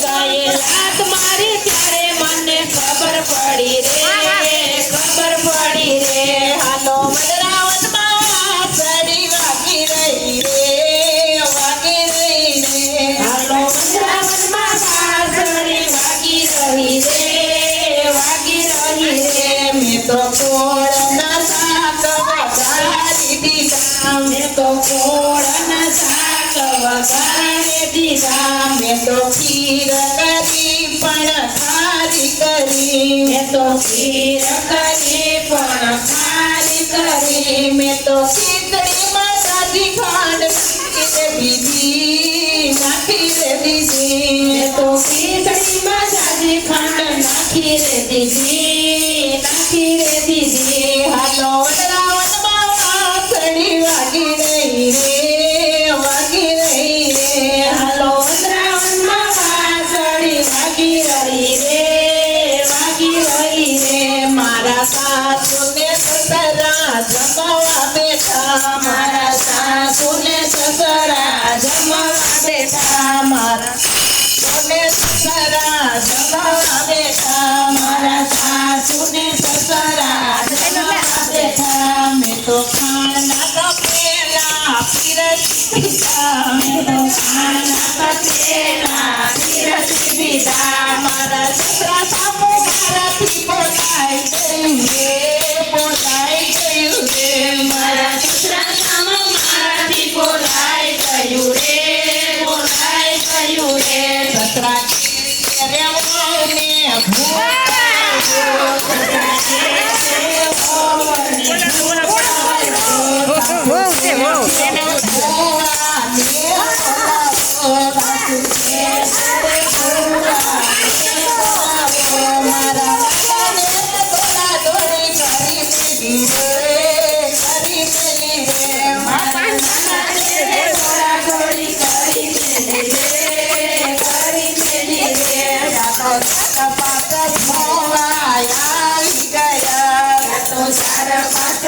ગયે લાત મારી ત્યારે મને ખબર પડી રે હાલો મદરાવનમાં સડી વાગી રહી રે હાલો મદરાવનમાં સડી વાગી રહી રે મેં તો કોળના શાક વઘારી દીધા મેં તો કોળના શાક વઘારી દીધા મેં તો ખીર કરી પણ ખારી કરી મેં તો ખીર કરી પણ ખારી કરી મેં તો ખીચડીમાં સાદી ખાંડ નાખી રે દીધી મેં તો ખીચડીમાં સાદી ખાંડ નાખી રે દીધી હાલો વડરાવનમાં સડી વાગી રહી રે હાલો વડરાવનમાં સડી વાગી રહી રે મારા સાસુને સસરા જમવા બેઠા મારા સાસુને સસરા જમવા બેઠા મારા સાસુને સસરા જમવા બેઠા મારા સાસુને સસરા જમવા બેઠા મેં તો ખાના કપેલા પીરસી દીધા મેં તો ખાના કપેલા પીરસી દીધા મારા સસરા સામુ મારાથી બોલાઈ ગયું રે મારા સસરા સામુ મારાથી બોલાઈ ગયું રે સસરા રે ચાર પાંચ